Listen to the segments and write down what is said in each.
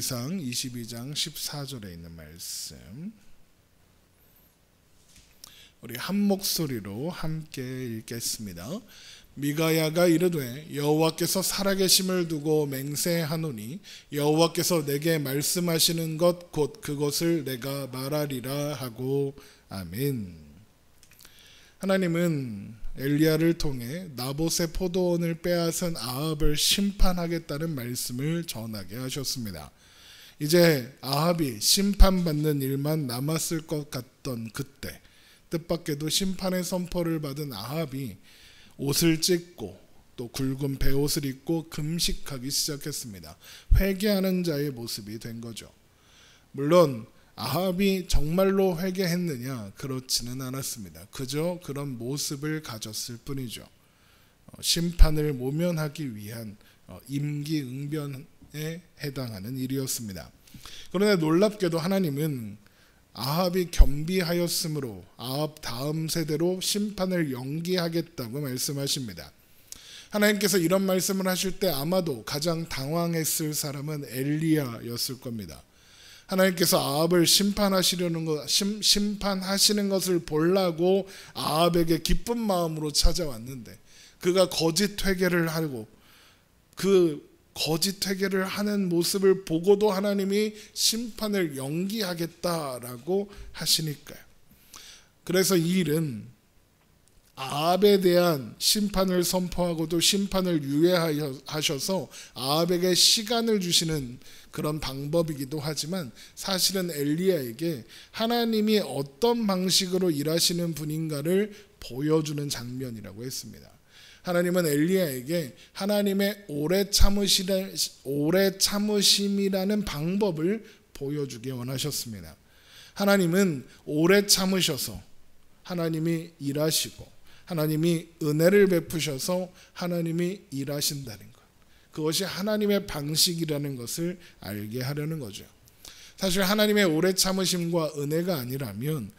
열왕기상 22장 14절에 있는 말씀, 우리 한 목소리로 함께 읽겠습니다. 미가야가 이르되 여호와께서 살아계심을 두고 맹세하노니 여호와께서 내게 말씀하시는 것 곧 그것을 내가 말하리라 하고. 아멘. 하나님은 엘리야를 통해 나봇의 포도원을 빼앗은 아합을 심판하겠다는 말씀을 전하게 하셨습니다. 이제 아합이 심판받는 일만 남았을 것 같던 그때, 뜻밖에도 심판의 선포를 받은 아합이 옷을 찢고 또 굵은 베옷을 입고 금식하기 시작했습니다. 회개하는 자의 모습이 된 거죠. 물론 아합이 정말로 회개했느냐? 그렇지는 않았습니다. 그저 그런 모습을 가졌을 뿐이죠. 심판을 모면하기 위한 임기응변에 해당하는 일이었습니다. 그러나 놀랍게도 하나님은 아합이 겸비하였으므로 아합 다음 세대로 심판을 연기하겠다고 말씀하십니다. 하나님께서 이런 말씀을 하실 때 아마도 가장 당황했을 사람은 엘리야였을 겁니다. 하나님께서 아합을 심판하시는 것을 보려고 아합에게 기쁜 마음으로 찾아왔는데, 그가 거짓 회개를 하고 그 거짓 회개를 하는 모습을 보고도 하나님이 심판을 연기하겠다라고 하시니까요. 그래서 이 일은 아합에 대한 심판을 선포하고도 심판을 유예하셔서 아합에게 시간을 주시는 그런 방법이기도 하지만, 사실은 엘리야에게 하나님이 어떤 방식으로 일하시는 분인가를 보여주는 장면이라고 했습니다. 하나님은 엘리야에게 하나님의 오래 참으심이라는 방법을 보여주기 원하셨습니다. 하나님은 오래 참으셔서 하나님이 일하시고, 하나님이 은혜를 베푸셔서 하나님이 일하신다는 것, 그것이 하나님의 방식이라는 것을 알게 하려는 거죠. 사실 하나님의 오래 참으심과 은혜가 아니라면,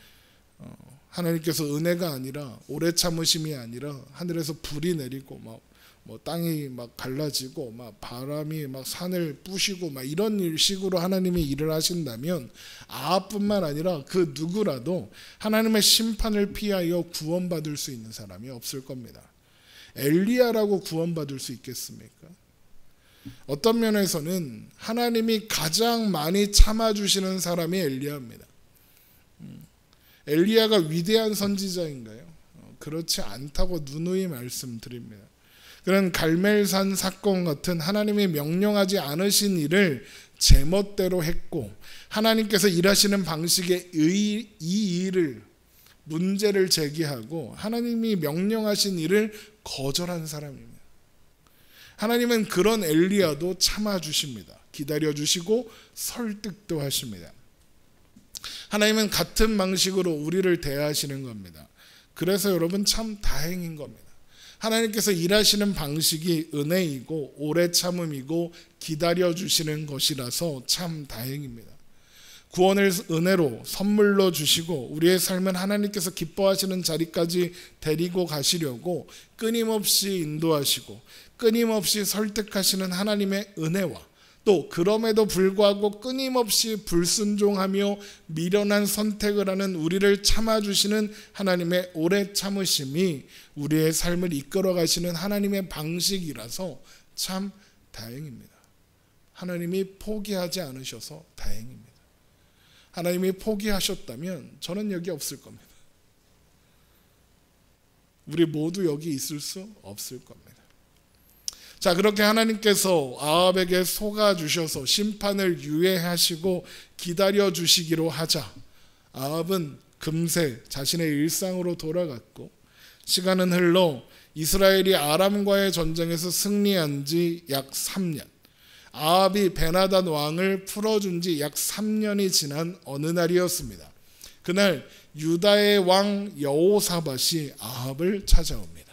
하나님께서 은혜가 아니라 오래 참으심이 아니라 하늘에서 불이 내리고 뭐 땅이 막 갈라지고 막 바람이 막 산을 부시고 막 이런 식으로 하나님이 일을 하신다면 아합뿐만 아니라 그 누구라도 하나님의 심판을 피하여 구원받을 수 있는 사람이 없을 겁니다. 엘리야라고 구원받을 수 있겠습니까? 어떤 면에서는 하나님이 가장 많이 참아주시는 사람이 엘리야입니다. 엘리야가 위대한 선지자인가요? 그렇지 않다고 누누이 말씀드립니다. 그런 갈멜산 사건 같은 하나님이 명령하지 않으신 일을 제멋대로 했고, 하나님께서 일하시는 방식에 이 일을 문제를 제기하고 하나님이 명령하신 일을 거절한 사람입니다. 하나님은 그런 엘리야도 참아주십니다. 기다려주시고 설득도 하십니다. 하나님은 같은 방식으로 우리를 대하시는 겁니다. 그래서 여러분 참 다행인 겁니다. 하나님께서 일하시는 방식이 은혜이고 오래 참음이고 기다려주시는 것이라서 참 다행입니다. 구원을 은혜로 선물로 주시고 우리의 삶은 하나님께서 기뻐하시는 자리까지 데리고 가시려고 끊임없이 인도하시고 끊임없이 설득하시는 하나님의 은혜와, 또 그럼에도 불구하고 끊임없이 불순종하며 미련한 선택을 하는 우리를 참아주시는 하나님의 오래 참으심이 우리의 삶을 이끌어 가시는 하나님의 방식이라서 참 다행입니다. 하나님이 포기하지 않으셔서 다행입니다. 하나님이 포기하셨다면 저는 여기 없을 겁니다. 우리 모두 여기 있을 수 없을 겁니다. 자, 그렇게 하나님께서 아합에게 속아주셔서 심판을 유예하시고 기다려주시기로 하자 아합은 금세 자신의 일상으로 돌아갔고, 시간은 흘러 이스라엘이 아람과의 전쟁에서 승리한 지 약 3년, 아합이 베나단 왕을 풀어준 지 약 3년이 지난 어느 날이었습니다. 그날 유다의 왕 여호사밧이 아합을 찾아옵니다.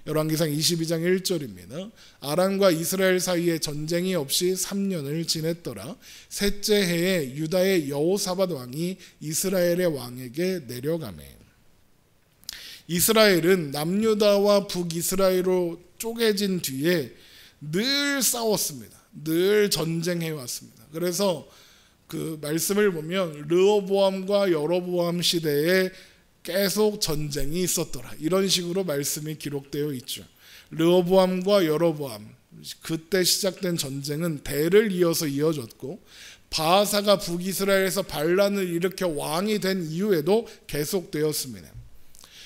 열왕기상 22장 1절입니다. 아람과 이스라엘 사이에 전쟁이 없이 3년을 지냈더라. 셋째 해에 유다의 여호사밧 왕이 이스라엘의 왕에게 내려가매. 이스라엘은 남유다와 북이스라엘로 쪼개진 뒤에 늘 싸웠습니다. 늘 전쟁해 왔습니다. 그래서 그 말씀을 보면 르호보암과 여로보암 시대에 계속 전쟁이 있었더라, 이런 식으로 말씀이 기록되어 있죠. 르호보암과 여로보암, 그때 시작된 전쟁은 대를 이어서 이어졌고, 바하사가 북이스라엘에서 반란을 일으켜 왕이 된 이후에도 계속되었습니다.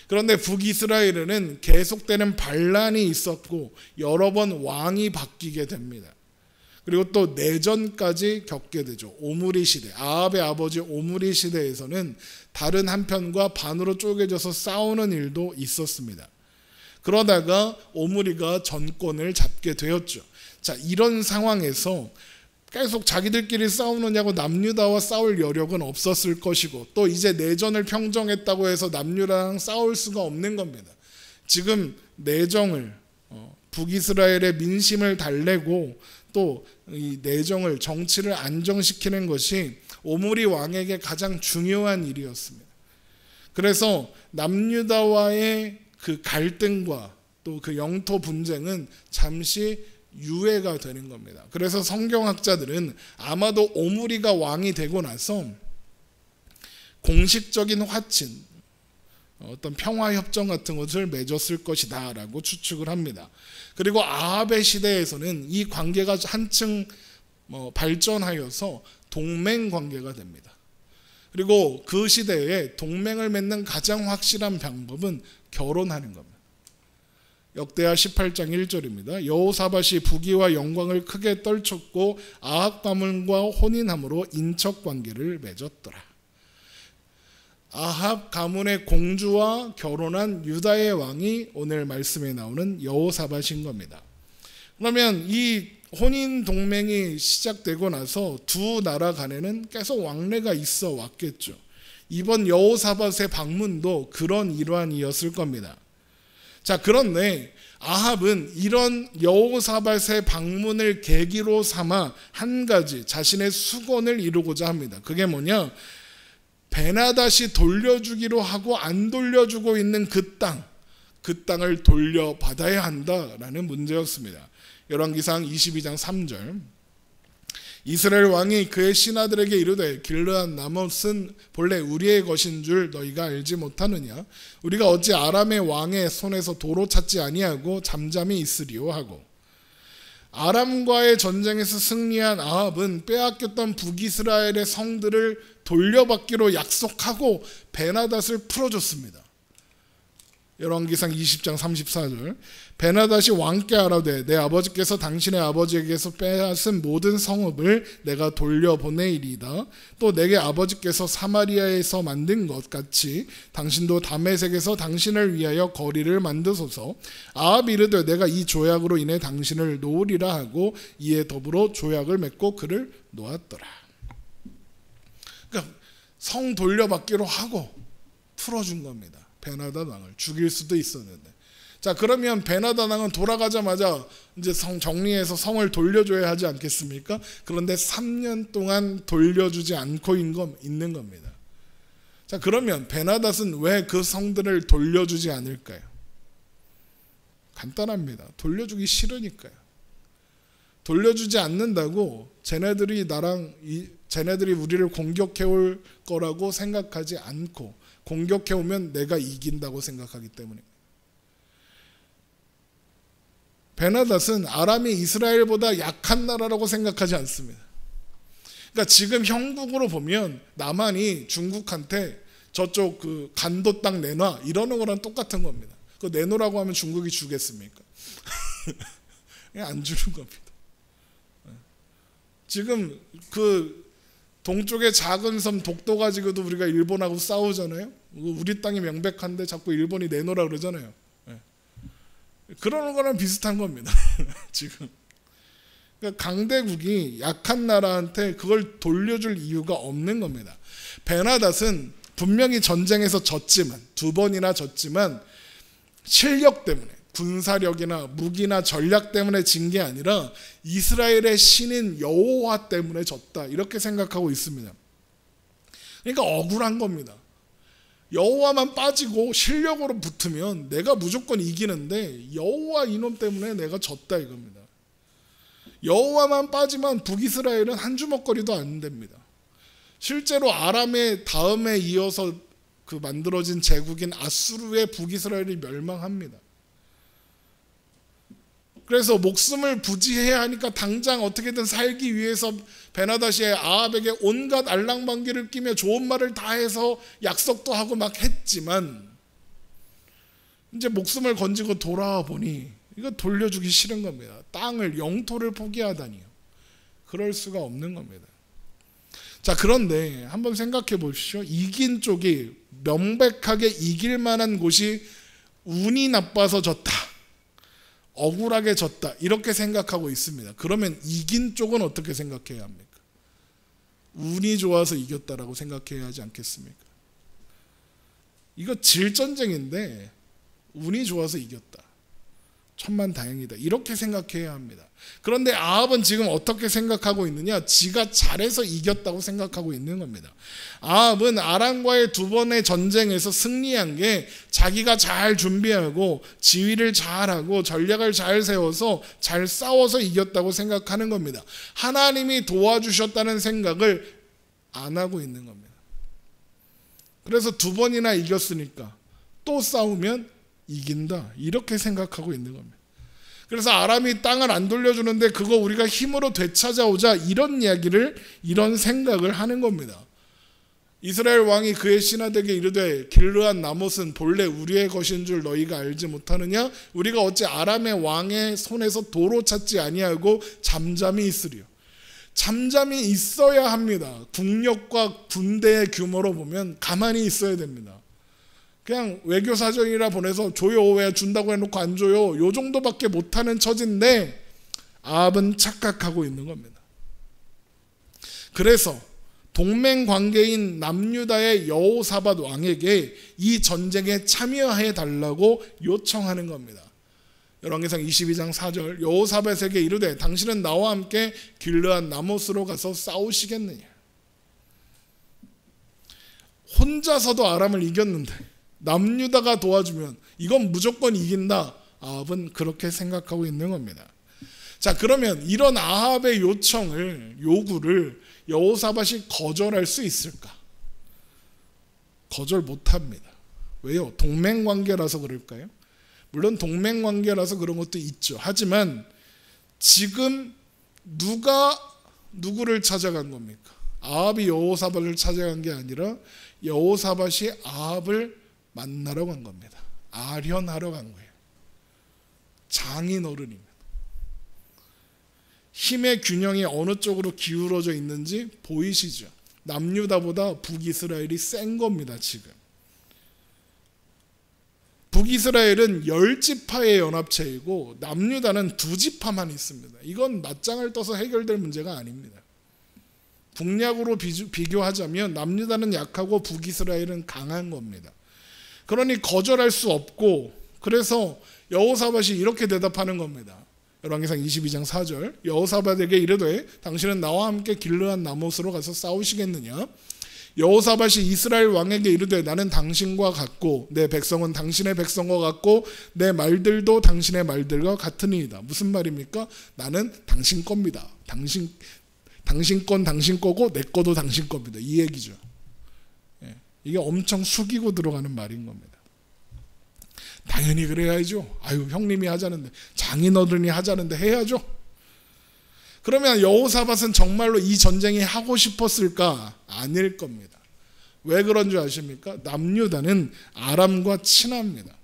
그런데 북이스라엘에는 계속되는 반란이 있었고 여러 번 왕이 바뀌게 됩니다. 그리고 또 내전까지 겪게 되죠. 오므리 시대, 아합의 아버지 오므리 시대에서는 다른 한편과 반으로 쪼개져서 싸우는 일도 있었습니다. 그러다가 오므리가 전권을 잡게 되었죠. 자, 이런 상황에서 계속 자기들끼리 싸우느냐고 남유다와 싸울 여력은 없었을 것이고, 또 이제 내전을 평정했다고 해서 남유다랑 싸울 수가 없는 겁니다. 지금 내정을 북이스라엘의 민심을 달래고 또 이 내정을, 정치를 안정시키는 것이 오므리 왕에게 가장 중요한 일이었습니다. 그래서 남유다와의 그 갈등과 또 그 영토 분쟁은 잠시 유예가 되는 겁니다. 그래서 성경학자들은 아마도 오므리가 왕이 되고 나서 공식적인 화친, 어떤 평화협정 같은 것을 맺었을 것이다 라고 추측을 합니다. 그리고 아합의 시대에서는 이 관계가 한층 발전하여서 동맹관계가 됩니다. 그리고 그 시대에 동맹을 맺는 가장 확실한 방법은 결혼하는 겁니다. 역대하 18장 1절입니다. 여호사밧이 부귀와 영광을 크게 떨쳤고 아합 가문과 혼인함으로 인척관계를 맺었더라. 아합 가문의 공주와 결혼한 유다의 왕이 오늘 말씀에 나오는 여호사밧인 겁니다. 그러면 이 혼인 동맹이 시작되고 나서 두 나라 간에는 계속 왕래가 있어 왔겠죠. 이번 여호사밧의 방문도 그런 일환이었을 겁니다. 자, 그런데 아합은 이런 여호사밧의 방문을 계기로 삼아 한 가지 자신의 수건을 이루고자 합니다. 그게 뭐냐? 베나닷이 돌려주기로 하고 안 돌려주고 있는 그 땅을 돌려받아야 한다라는 문제였습니다. 열왕기상 22장 3절, 이스라엘 왕이 그의 신하들에게 이르되 길르앗 라못은 본래 우리의 것인 줄 너희가 알지 못하느냐? 우리가 어찌 아람의 왕의 손에서 도로 찾지 아니하고 잠잠히 있으리요 하고, 아람과의 전쟁에서 승리한 아합은 빼앗겼던 북이스라엘의 성들을 돌려받기로 약속하고 베나닷을 풀어줬습니다. 열왕기상 20장 34절, 베나닷이 왕께 아뢰되 내 아버지께서 당신의 아버지에게서 빼앗은 모든 성읍을 내가 돌려보내리이다. 또 내게 아버지께서 사마리아에서 만든 것 같이 당신도 다메섹에서 당신을 위하여 거리를 만드소서. 아합이 이르되 내가 이 조약으로 인해 당신을 놓으리라 하고 이에 더불어 조약을 맺고 그를 놓았더라. 그러니까 성 돌려받기로 하고 풀어준 겁니다. 베나닷 왕을 죽일 수도 있었는데. 자, 그러면 베나닷 왕은 돌아가자마자 이제 성 정리해서 성을 돌려줘야 하지 않겠습니까? 그런데 3년 동안 돌려주지 않고 있는 겁니다. 자, 그러면 베나닷은 왜 그 성들을 돌려주지 않을까요? 간단합니다. 돌려주기 싫으니까요. 돌려주지 않는다고 쟤네들이 우리를 공격해올 거라고 생각하지 않고, 공격해오면 내가 이긴다고 생각하기 때문에. 베나닷은 아람이 이스라엘보다 약한 나라라고 생각하지 않습니다. 그러니까 지금 형국으로 보면 남한이 중국한테 저쪽 그 간도 땅 내놔 이러는 거랑 똑같은 겁니다. 그거 내놓으라고 하면 중국이 주겠습니까? 그냥 안 주는 겁니다. 지금 그 동쪽의 작은 섬 독도 가지고도 우리가 일본하고 싸우잖아요. 우리 땅이 명백한데 자꾸 일본이 내놓으라 그러잖아요. 그러는 거랑 비슷한 겁니다. 지금. 그러니까 강대국이 약한 나라한테 그걸 돌려줄 이유가 없는 겁니다. 베나닷은 분명히 전쟁에서 졌지만, 2번이나 졌지만 실력 때문에, 군사력이나 무기나 전략 때문에 진 게 아니라 이스라엘의 신인 여호와 때문에 졌다, 이렇게 생각하고 있습니다. 그러니까 억울한 겁니다. 여호와만 빠지고 실력으로 붙으면 내가 무조건 이기는데 여호와 이놈 때문에 내가 졌다 이겁니다. 여호와만 빠지면 북이스라엘은 한 주먹거리도 안 됩니다. 실제로 아람의 다음에 이어서 그 만들어진 제국인 아수르의 북이스라엘이 멸망합니다. 그래서 목숨을 부지해야 하니까 당장 어떻게든 살기 위해서 베나다시 아합에게 온갖 알랑방귀를 끼며 좋은 말을 다 해서 약속도 하고 막 했지만 이제 목숨을 건지고 돌아와 보니 이거 돌려주기 싫은 겁니다. 땅을, 영토를 포기하다니요. 그럴 수가 없는 겁니다. 자, 그런데 한번 생각해 보십시오. 이긴 쪽이 명백하게 이길 만한 곳이 운이 나빠서 졌다, 억울하게 졌다, 이렇게 생각하고 있습니다. 그러면 이긴 쪽은 어떻게 생각해야 합니까? 운이 좋아서 이겼다라고 생각해야 하지 않겠습니까? 이거 질전쟁인데 운이 좋아서 이겼다, 천만다행이다, 이렇게 생각해야 합니다. 그런데 아합은 지금 어떻게 생각하고 있느냐? 지가 잘해서 이겼다고 생각하고 있는 겁니다. 아합은 아람과의 두 번의 전쟁에서 승리한 게 자기가 잘 준비하고 지휘를 잘하고 전략을 잘 세워서 잘 싸워서 이겼다고 생각하는 겁니다. 하나님이 도와주셨다는 생각을 안 하고 있는 겁니다. 그래서 두 번이나 이겼으니까 또 싸우면 이긴다, 이렇게 생각하고 있는 겁니다. 그래서 아람이 땅을 안 돌려주는데 그거 우리가 힘으로 되찾아오자, 이런 이야기를, 이런 생각을 하는 겁니다. 이스라엘 왕이 그의 신하들에게 이르되 길르앗 나못은 본래 우리의 것인 줄 너희가 알지 못하느냐? 우리가 어찌 아람의 왕의 손에서 도로 찾지 아니하고 잠잠히 있으리요. 잠잠히 있어야 합니다. 국력과 군대의 규모로 보면 가만히 있어야 됩니다. 그냥 외교사정이라 보내서 줘요, 왜 준다고 해놓고 안 줘요, 요 정도밖에 못하는 처지인데 아합은 착각하고 있는 겁니다. 그래서 동맹관계인 남유다의 여호사밧 왕에게 이 전쟁에 참여해 달라고 요청하는 겁니다. 열왕기상 22장 4절, 여호사밧에게 이르되 당신은 나와 함께 길르앗 나못으로 가서 싸우시겠느냐. 혼자서도 아람을 이겼는데 남유다가 도와주면 이건 무조건 이긴다, 아합은 그렇게 생각하고 있는 겁니다. 자, 그러면 이런 아합의 요구를 여호사밧이 거절할 수 있을까? 거절 못합니다. 왜요? 동맹관계라서 그럴까요? 물론 동맹관계라서 그런 것도 있죠. 하지만 지금 누가 누구를 찾아간 겁니까? 아합이 여호사밧을 찾아간 게 아니라 여호사밧이 아합을 만나러 간 겁니다. 아련하러 간 거예요. 장인어른입니다. 힘의 균형이 어느 쪽으로 기울어져 있는지 보이시죠? 남유다보다 북이스라엘이 센 겁니다. 지금 북이스라엘은 10지파의 연합체이고 남유다는 2지파만 있습니다. 이건 맞짱을 떠서 해결될 문제가 아닙니다. 북약으로 비교하자면 남유다는 약하고 북이스라엘은 강한 겁니다. 그러니 거절할 수 없고, 그래서 여호사밧이 이렇게 대답하는 겁니다. 열왕기상 22장 4절, 여호사밧에게 이르되 당신은 나와 함께 길르앗 나못으로 가서 싸우시겠느냐? 여호사밧이 이스라엘 왕에게 이르되 나는 당신과 같고 내 백성은 당신의 백성과 같고 내 말들도 당신의 말들과 같으니이다. 무슨 말입니까? 나는 당신 겁니다. 당신 건 당신 거고 내 거도 당신 겁니다. 이 얘기죠. 이게 엄청 숙이고 들어가는 말인 겁니다. 당연히 그래야죠. 아유, 형님이 하자는데, 장인어른이 하자는데 해야죠. 그러면 여호사밧은 정말로 이 전쟁이 하고 싶었을까? 아닐 겁니다. 왜 그런 줄 아십니까? 남유다는 아람과 친합니다.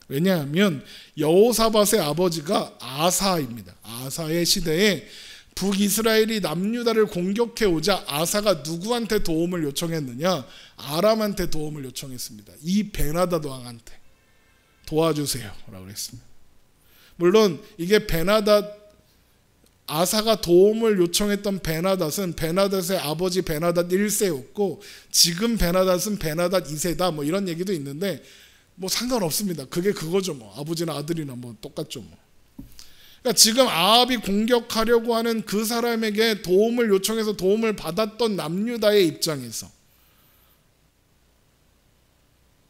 왜냐하면 여호사밧의 아버지가 아사입니다. 아사의 시대에 북이스라엘이 남유다를 공격해 오자 아사가 누구한테 도움을 요청했느냐? 아람한테 도움을 요청했습니다. 이 베나닷 왕한테 도와주세요 라고 했습니다. 물론 이게 아사가 도움을 요청했던 베나닷은 베나닷의 아버지 베나닷 1세였고 지금 베나닷은 베나닷 2세다, 뭐 이런 얘기도 있는데 뭐 상관없습니다. 그게 그거죠. 뭐 아버지나 아들이나 뭐 똑같죠. 뭐. 그러니까 지금 아합이 공격하려고 하는 그 사람에게 도움을 요청해서 도움을 받았던 남유다의 입장에서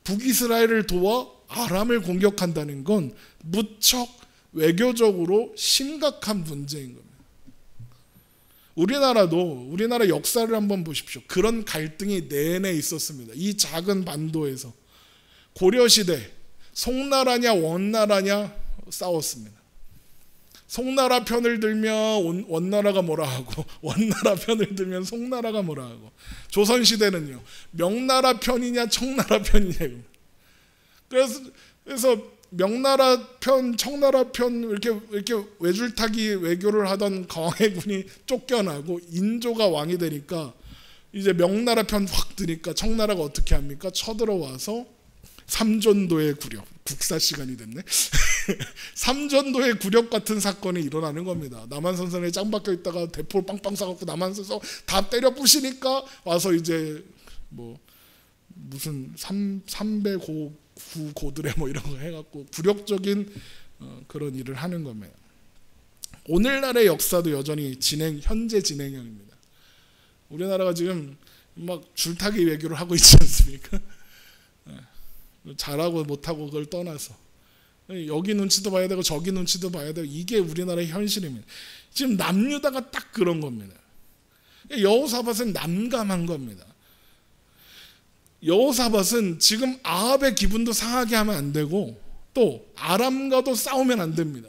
북이스라엘을 도와 아람을 공격한다는 건 무척 외교적으로 심각한 문제인 겁니다. 우리나라 역사를 한번 보십시오. 그런 갈등이 내내 있었습니다. 이 작은 반도에서 고려시대 송나라냐 원나라냐 싸웠습니다. 송나라 편을 들면 원나라가 뭐라 하고 원나라 편을 들면 송나라가 뭐라 하고, 조선시대는요 명나라 편이냐 청나라 편이냐. 그래서 명나라 편 청나라 편 이렇게 외줄타기 외교를 하던 광해군이 쫓겨나고 인조가 왕이 되니까 이제 명나라 편 확 드니까 청나라가 어떻게 합니까? 쳐들어와서 삼전도의 굴욕, 국사 시간이 됐네. 삼전도의 굴욕 같은 사건이 일어나는 겁니다. 남한산성에 짱 박혀 있다가 대포를 빵빵 쏴갖고 남한산성 다 때려 부시니까 와서 이제 뭐 무슨 삼배 고들에 뭐 이런 거 해갖고 굴욕적인 그런 일을 하는 겁니다. 오늘날의 역사도 여전히 현재 진행형입니다. 우리나라가 지금 막 줄타기 외교를 하고 있지 않습니까? 잘하고 못하고 그걸 떠나서 여기 눈치도 봐야 되고 저기 눈치도 봐야 되고, 이게 우리나라의 현실입니다. 지금 남유다가 딱 그런 겁니다. 여호사밧은 난감한 겁니다. 여호사밧은 지금 아합의 기분도 상하게 하면 안 되고 또 아람과도 싸우면 안 됩니다.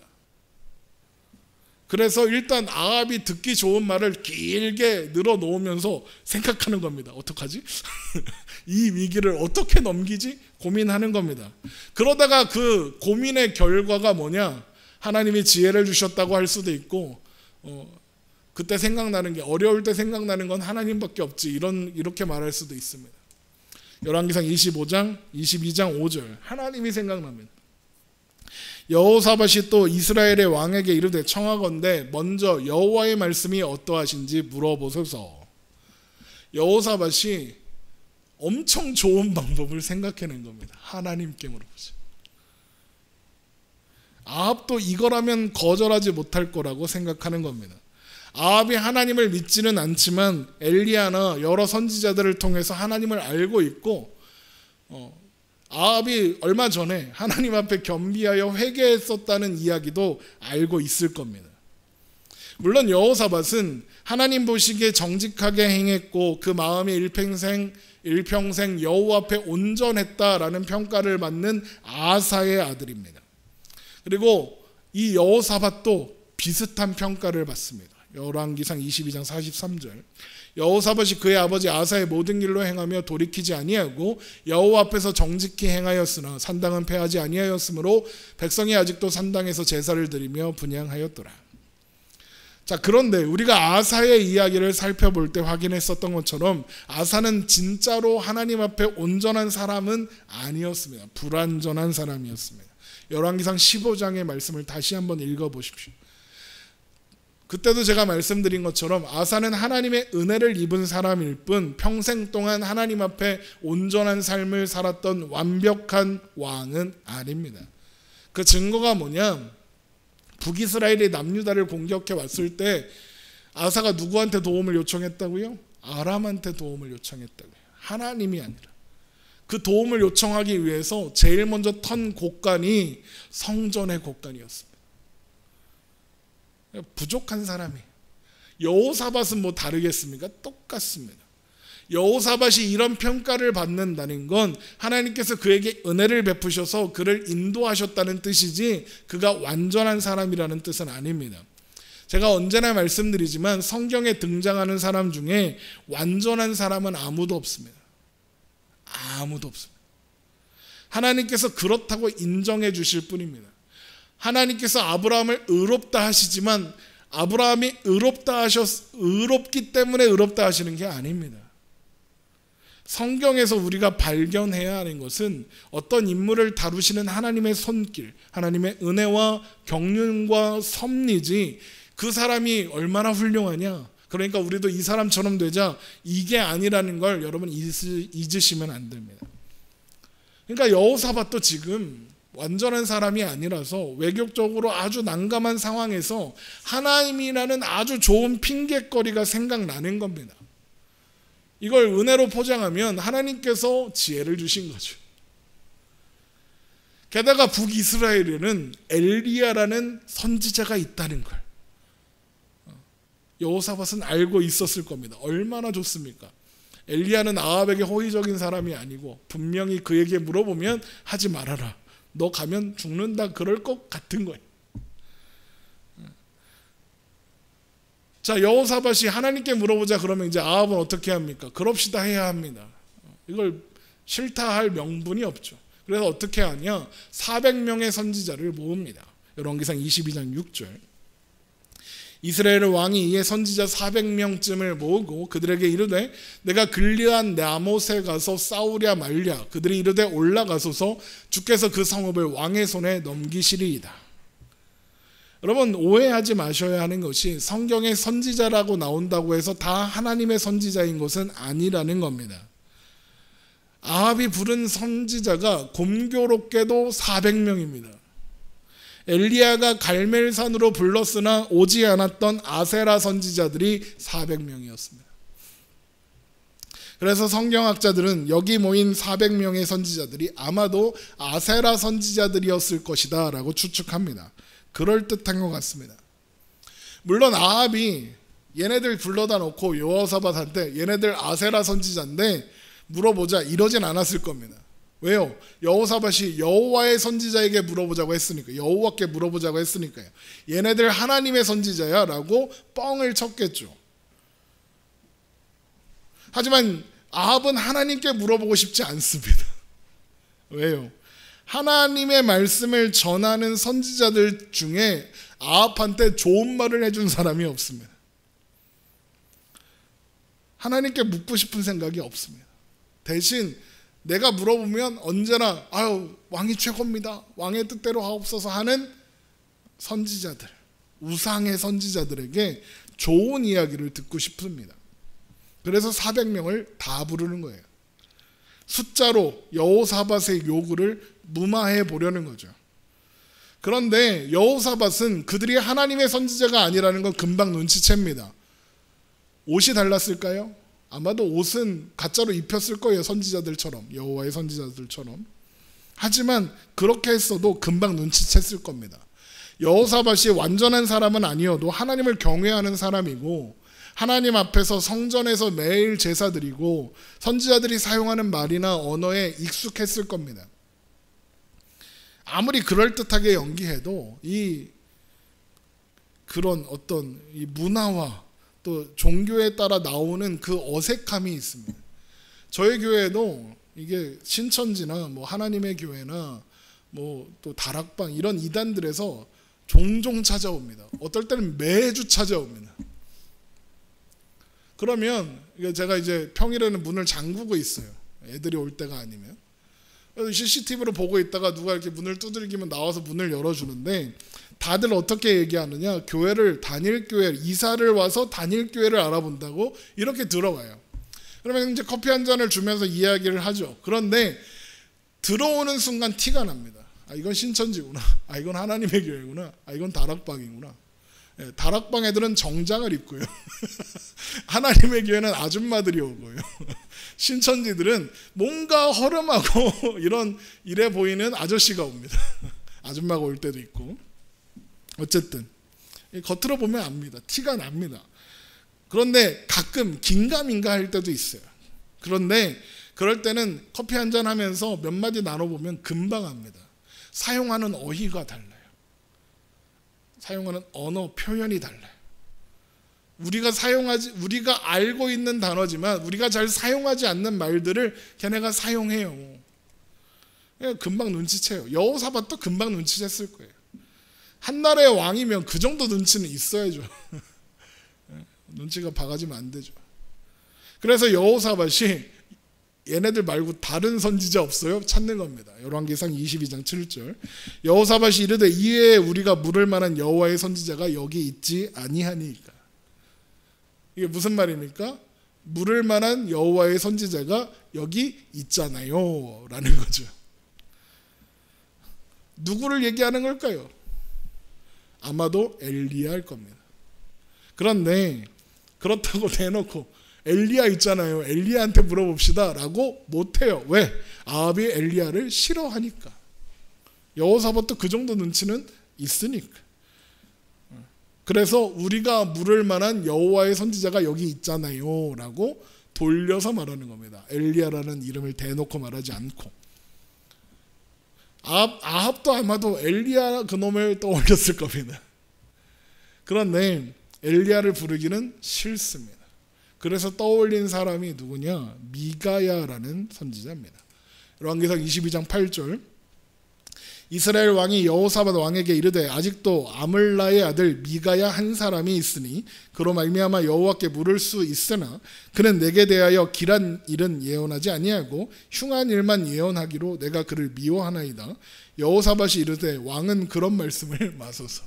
그래서 일단 아합이 듣기 좋은 말을 길게 늘어놓으면서 생각하는 겁니다. 어떡하지? 이 위기를 어떻게 넘기지? 고민하는 겁니다. 그러다가 그 고민의 결과가 뭐냐? 하나님이 지혜를 주셨다고 할 수도 있고, 그때 생각나는 게, 어려울 때 생각나는 건 하나님밖에 없지, 이렇게 말할 수도 있습니다. 열왕기상 25장 22장 5절 하나님이 생각납니다. 여호사밧이 또 이스라엘의 왕에게 이르되 청하건대 먼저 여호와의 말씀이 어떠하신지 물어보소서. 여호사밧이 엄청 좋은 방법을 생각해낸 겁니다. 하나님께 물어보죠. 아합도 이거라면 거절하지 못할 거라고 생각하는 겁니다. 아합이 하나님을 믿지는 않지만 엘리야나 여러 선지자들을 통해서 하나님을 알고 있고, 아합이 얼마 전에 하나님 앞에 겸비하여 회개했었다는 이야기도 알고 있을 겁니다. 물론 여호사밧은 하나님 보시기에 정직하게 행했고 그 마음이 일평생 여호와 앞에 온전했다라는 평가를 받는 아사의 아들입니다. 그리고 이 여호사밧도 비슷한 평가를 받습니다. 열왕기상 22장 43절 여호사밧이 그의 아버지 아사의 모든 길로 행하며 돌이키지 아니하고 여호와 앞에서 정직히 행하였으나 산당은 패하지 아니하였으므로 백성이 아직도 산당에서 제사를 드리며 분향하였더라. 자, 그런데 우리가 아사의 이야기를 살펴볼 때 확인했었던 것처럼 아사는 진짜로 하나님 앞에 온전한 사람은 아니었습니다. 불완전한 사람이었습니다. 열왕기상 15장의 말씀을 다시 한번 읽어보십시오. 그때도 제가 말씀드린 것처럼 아사는 하나님의 은혜를 입은 사람일 뿐 평생 동안 하나님 앞에 온전한 삶을 살았던 완벽한 왕은 아닙니다. 그 증거가 뭐냐? 북이스라엘이 남유다를 공격해 왔을 때 아사가 누구한테 도움을 요청했다고요? 아람한테 도움을 요청했다고요. 하나님이 아니라. 그 도움을 요청하기 위해서 제일 먼저 턴 곳간이 성전의 곳간이었습니다. 부족한 사람이에요. 여호사밧은 뭐 다르겠습니까? 똑같습니다. 여호사밧이 이런 평가를 받는다는 건 하나님께서 그에게 은혜를 베푸셔서 그를 인도하셨다는 뜻이지 그가 완전한 사람이라는 뜻은 아닙니다. 제가 언제나 말씀드리지만 성경에 등장하는 사람 중에 완전한 사람은 아무도 없습니다. 아무도 없습니다. 하나님께서 그렇다고 인정해 주실 뿐입니다. 하나님께서 아브라함을 의롭다 하시지만 아브라함이 의롭기 때문에 의롭다 하시는 게 아닙니다. 성경에서 우리가 발견해야 하는 것은 어떤 인물을 다루시는 하나님의 손길, 하나님의 은혜와 경륜과 섭리지 그 사람이 얼마나 훌륭하냐, 그러니까 우리도 이 사람처럼 되자, 이게 아니라는 걸 여러분 잊으시면 안 됩니다. 그러니까 여호사밧도 지금 완전한 사람이 아니라서 외교적으로 아주 난감한 상황에서 하나님이라는 아주 좋은 핑계거리가 생각나는 겁니다. 이걸 은혜로 포장하면 하나님께서 지혜를 주신 거죠. 게다가 북이스라엘에는 엘리야라는 선지자가 있다는 걸 여호사밧은 알고 있었을 겁니다. 얼마나 좋습니까? 엘리야는 아합에게 호의적인 사람이 아니고 분명히 그에게 물어보면 하지 말아라. 너 가면 죽는다. 그럴 것 같은 거예요. 자, 여호사밧이 하나님께 물어보자 그러면 이제 아합은 어떻게 합니까? 그럽시다 해야 합니다. 이걸 싫다 할 명분이 없죠. 그래서 어떻게 하냐? 400명의 선지자를 모읍니다. 열왕기상 22장 6절. 이스라엘 왕이 이에 선지자 400명쯤을 모으고 그들에게 이르되 내가 길르앗 라못에 가서 싸우랴 말랴. 그들이 이르되 올라가소서 주께서 그 성읍을 왕의 손에 넘기시리이다. 여러분, 오해하지 마셔야 하는 것이 성경에 선지자라고 나온다고 해서 다 하나님의 선지자인 것은 아니라는 겁니다. 아합이 부른 선지자가 곰교롭게도 400명입니다. 엘리야가 갈멜산으로 불렀으나 오지 않았던 아세라 선지자들이 400명이었습니다. 그래서 성경학자들은 여기 모인 400명의 선지자들이 아마도 아세라 선지자들이었을 것이다 라고 추측합니다. 그럴듯한 것 같습니다. 물론 아합이 얘네들 불러다 놓고 여호사밧한테 얘네들 아세라 선지자인데 물어보자 이러진 않았을 겁니다. 왜요? 여호사밧이 여호와의 선지자에게 물어보자고 했으니까, 여호와께 물어보자고 했으니까요. 얘네들 하나님의 선지자야 라고 뻥을 쳤겠죠. 하지만 아합은 하나님께 물어보고 싶지 않습니다. 왜요? 하나님의 말씀을 전하는 선지자들 중에 아합한테 좋은 말을 해준 사람이 없습니다. 하나님께 묻고 싶은 생각이 없습니다. 대신 내가 물어보면 언제나 아유 왕이 최고입니다. 왕의 뜻대로 하옵소서 하는 선지자들, 우상의 선지자들에게 좋은 이야기를 듣고 싶습니다. 그래서 400명을 다 부르는 거예요. 숫자로 여호사밧의 요구를 무마해 보려는 거죠. 그런데 여호사밧은 그들이 하나님의 선지자가 아니라는 건 금방 눈치챕니다. 옷이 달랐을까요? 아마도 옷은 가짜로 입혔을 거예요. 선지자들처럼, 여호와의 선지자들처럼. 하지만 그렇게 했어도 금방 눈치챘을 겁니다. 여호사밧이 완전한 사람은 아니어도 하나님을 경외하는 사람이고 하나님 앞에서 성전에서 매일 제사 드리고 선지자들이 사용하는 말이나 언어에 익숙했을 겁니다. 아무리 그럴듯하게 연기해도 그런 어떤 이 문화와 또 종교에 따라 나오는 그 어색함이 있습니다. 저희 교회도 이게 신천지나 뭐 하나님의 교회나 뭐 또 다락방 이런 이단들에서 종종 찾아옵니다. 어떨 때는 매주 찾아옵니다. 그러면 제가 이제 평일에는 문을 잠그고 있어요. 애들이 올 때가 아니면. CCTV로 보고 있다가 누가 이렇게 문을 두들기면 나와서 문을 열어주는데 다들 어떻게 얘기하느냐? 교회를 단일 교회, 이사를 와서 단일 교회를 알아본다고 이렇게 들어와요. 그러면 이제 커피 한 잔을 주면서 이야기를 하죠. 그런데 들어오는 순간 티가 납니다. 아, 이건 신천지구나. 아, 이건 하나님의 교회구나. 아, 이건 다락방이구나. 네, 다락방 애들은 정장을 입고요. 하나님의 교회는 아줌마들이 오고요. 신천지들은 뭔가 허름하고 이래 보이는 아저씨가 옵니다. 아줌마가 올 때도 있고. 어쨌든 겉으로 보면 압니다. 티가 납니다. 그런데 가끔 긴가민가 할 때도 있어요. 그런데 그럴 때는 커피 한잔 하면서 몇 마디 나눠보면 금방 압니다. 사용하는 어휘가 달라요. 사용하는 언어 표현이 달라요. 우리가 알고 있는 단어지만 우리가 잘 사용하지 않는 말들을 걔네가 사용해요. 금방 눈치채요. 여호사밧도 금방 눈치챘을 거예요. 한나라의 왕이면 그 정도 눈치는 있어야죠. 눈치가 바가지면 안 되죠. 그래서 여호사밧이 얘네들 말고 다른 선지자 없어요? 찾는 겁니다. 열왕기상 22장 7절. 여호사밧이 이르되 이에 우리가 물을 만한 여호와의 선지자가 여기 있지 아니하니까. 이게 무슨 말입니까? 물을 만한 여호와의 선지자가 여기 있잖아요 라는 거죠. 누구를 얘기하는 걸까요? 아마도 엘리야일 겁니다. 그런데 그렇다고 대놓고 엘리야 있잖아요. 엘리야한테 물어봅시다 라고 못해요. 왜? 아합이 엘리야를 싫어하니까. 여호사밧도 그 정도 눈치는 있으니까. 그래서 우리가 물을 만한 여호와의 선지자가 여기 있잖아요 라고 돌려서 말하는 겁니다. 엘리야라는 이름을 대놓고 말하지 않고. 아합도 아마도 엘리야 그놈을 떠올렸을 겁니다. 그런데 엘리야를 부르기는 싫습니다. 그래서 떠올린 사람이 누구냐? 미가야라는 선지자입니다. 열왕기상 22장 8절, 이스라엘 왕이 여호사밧 왕에게 이르되 아직도 아물라의 아들 미가야 한 사람이 있으니 그로 말미암아 여호와께 물을 수 있으나 그는 내게 대하여 길한 일은 예언하지 아니하고 흉한 일만 예언하기로 내가 그를 미워하나이다. 여호사밧이 이르되 왕은 그런 말씀을 마소서.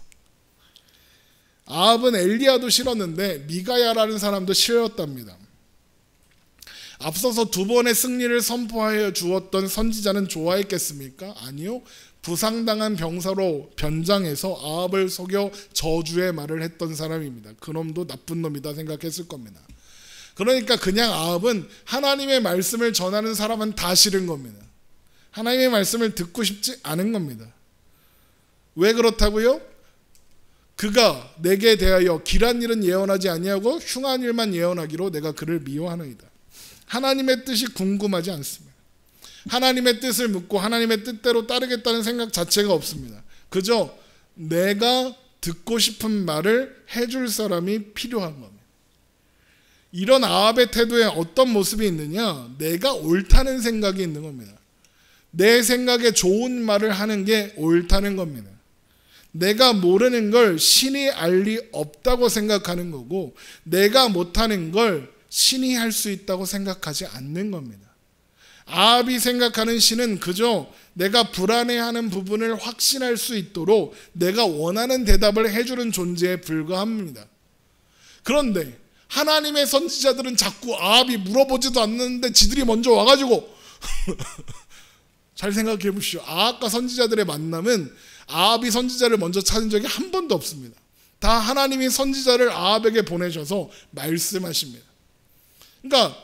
아합은 엘리야도 싫었는데 미가야라는 사람도 싫었답니다. 앞서서 두 번의 승리를 선포하여 주었던 선지자는 좋아했겠습니까? 아니요. 부상당한 병사로 변장해서 아합을 속여 저주의 말을 했던 사람입니다. 그놈도 나쁜 놈이다 생각했을 겁니다. 그러니까 그냥 아합은 하나님의 말씀을 전하는 사람은 다 싫은 겁니다. 하나님의 말씀을 듣고 싶지 않은 겁니다. 왜 그렇다고요? 그가 내게 대하여 길한 일은 예언하지 아니하고 흉한 일만 예언하기로 내가 그를 미워하나이다. 하나님의 뜻이 궁금하지 않습니다. 하나님의 뜻을 묻고 하나님의 뜻대로 따르겠다는 생각 자체가 없습니다. 그저 내가 듣고 싶은 말을 해줄 사람이 필요한 겁니다. 이런 아합의 태도에 어떤 모습이 있느냐? 내가 옳다는 생각이 있는 겁니다. 내 생각에 좋은 말을 하는 게 옳다는 겁니다. 내가 모르는 걸 신이 알 리 없다고 생각하는 거고 내가 못하는 걸 신이 할 수 있다고 생각하지 않는 겁니다. 아합이 생각하는 신은 그저 내가 불안해하는 부분을 확신할 수 있도록 내가 원하는 대답을 해주는 존재에 불과합니다. 그런데 하나님의 선지자들은 자꾸 아합이 물어보지도 않는데 지들이 먼저 와가지고 잘 생각해 보시오. 아합과 선지자들의 만남은 아합이 선지자를 먼저 찾은 적이 한 번도 없습니다. 다 하나님이 선지자를 아합에게 보내셔서 말씀하십니다. 그러니까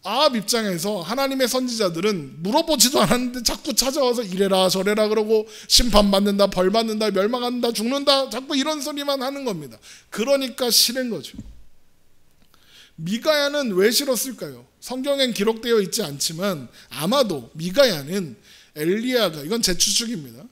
아합 입장에서 하나님의 선지자들은 물어보지도 않았는데 자꾸 찾아와서 이래라 저래라 그러고 심판받는다, 벌받는다, 멸망한다, 죽는다 자꾸 이런 소리만 하는 겁니다. 그러니까 싫은 거죠. 미가야는 왜 싫었을까요? 성경엔 기록되어 있지 않지만 아마도 미가야는 엘리야가, 이건 제 추측입니다.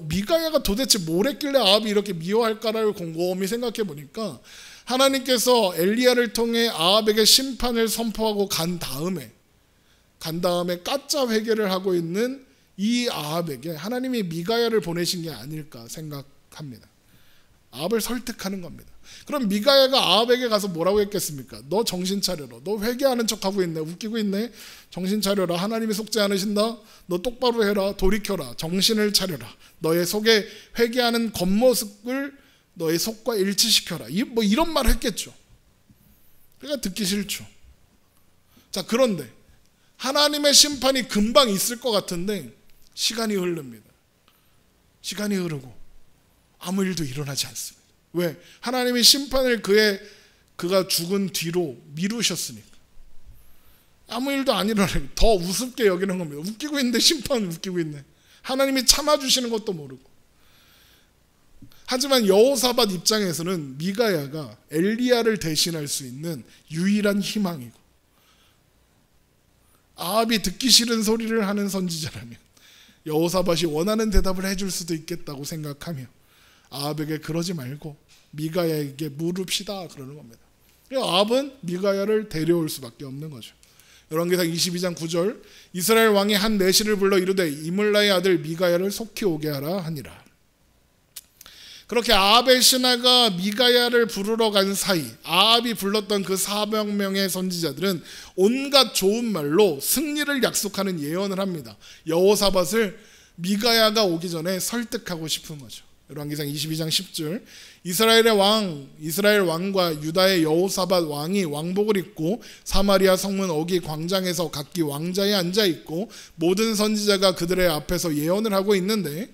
미가야가 도대체 뭘 했길래 아합이 이렇게 미워할까를 곰곰이 생각해 보니까 하나님께서 엘리야를 통해 아합에게 심판을 선포하고 간 다음에 가짜 회개를 하고 있는 이 아합에게 하나님이 미가야를 보내신 게 아닐까 생각합니다. 아합을 설득하는 겁니다. 그럼 미가야가 아합에게 가서 뭐라고 했겠습니까? 너 정신 차려라. 너 회개하는 척하고 있네. 웃기고 있네. 정신 차려라. 하나님이 속지 않으신다. 너 똑바로 해라. 돌이켜라. 정신을 차려라. 너의 속에 회개하는 겉모습을 너의 속과 일치시켜라. 이런 말을 했겠죠. 그러니까 듣기 싫죠. 자, 그런데 하나님의 심판이 금방 있을 것 같은데 시간이 흐릅니다. 시간이 흐르고 아무 일도 일어나지 않습니다. 왜? 하나님이 심판을 그가 죽은 뒤로 미루셨으니까. 아무 일도 안 일어나요. 더 우습게 여기는 겁니다. 웃기고 있는데 심판은 웃기고 있네. 하나님이 참아주시는 것도 모르고. 하지만 여호사밧 입장에서는 미가야가 엘리야를 대신할 수 있는 유일한 희망이고 아합이 듣기 싫은 소리를 하는 선지자라면 여호사밧이 원하는 대답을 해줄 수도 있겠다고 생각하며 아합에게 그러지 말고 미가야에게 물읍시다 그러는 겁니다. 아합은 미가야를 데려올 수밖에 없는 거죠. 열왕기상 22장 9절, 이스라엘 왕이 한 내시를 불러 이르되 이물라의 아들 미가야를 속히 오게 하라 하니라. 그렇게 아합의 신하가 미가야를 부르러 간 사이 아합이 불렀던 그 400명의 선지자들은 온갖 좋은 말로 승리를 약속하는 예언을 합니다. 여호사밧을 미가야가 오기 전에 설득하고 싶은 거죠. 열왕기상 22장 10절, 이스라엘 왕과 유다의 여호사밧 왕이 왕복을 입고 사마리아 성문 어기 광장에서 각기 왕자에 앉아 있고 모든 선지자가 그들의 앞에서 예언을 하고 있는데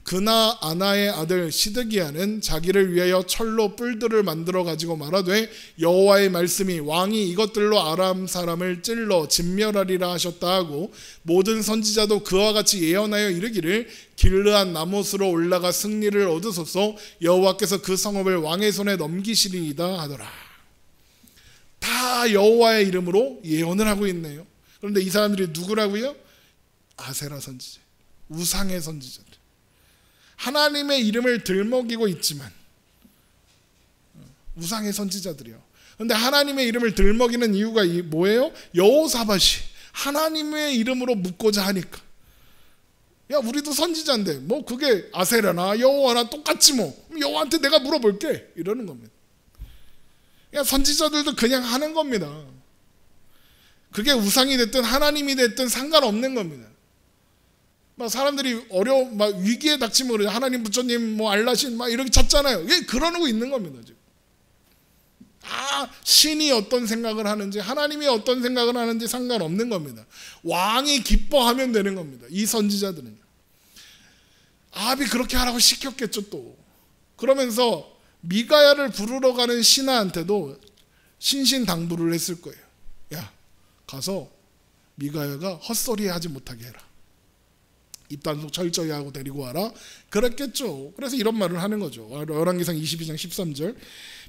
그나 아나의 아들 시드기야는 자기를 위하여 철로 뿔들을 만들어 가지고 말하되 여호와의 말씀이 왕이 이것들로 아람 사람을 찔러 진멸하리라 하셨다 하고 모든 선지자도 그와 같이 예언하여 이르기를 길르앗 나못으로 올라가 승리를 얻으소서 여호와께서 그 성읍을 왕의 손에 넘기시리이다 하더라. 다 여호와의 이름으로 예언을 하고 있네요. 그런데 이 사람들이 누구라고요? 아세라 선지자, 우상의 선지자들. 하나님의 이름을 들먹이고 있지만 우상의 선지자들이요. 그런데 하나님의 이름을 들먹이는 이유가 뭐예요? 여호사밧이 하나님의 이름으로 묻고자 하니까. 야, 우리도 선지자인데 뭐 그게 아세라나 여호와나 똑같지 뭐. 여호와한테 내가 물어볼게 이러는 겁니다. 야, 선지자들도 그냥 하는 겁니다. 그게 우상이 됐든 하나님이 됐든 상관없는 겁니다. 막 사람들이 막 위기에 닥치면 그래요. 하나님, 부처님, 뭐 알라신 막 이렇게 찾잖아요. 예, 그러고 있는 겁니다 지금. 신이 어떤 생각을 하는지, 하나님이 어떤 생각을 하는지 상관없는 겁니다. 왕이 기뻐하면 되는 겁니다. 이 선지자들은요. 아합이 그렇게 하라고 시켰겠죠 또. 그러면서 미가야를 부르러 가는 신하한테도 신신당부를 했을 거예요. 야, 가서 미가야가 헛소리 하지 못하게 해라. 입단속 철저히 하고 데리고 와라. 그랬겠죠. 그래서 이런 말을 하는 거죠. 열왕기상 22장 13절.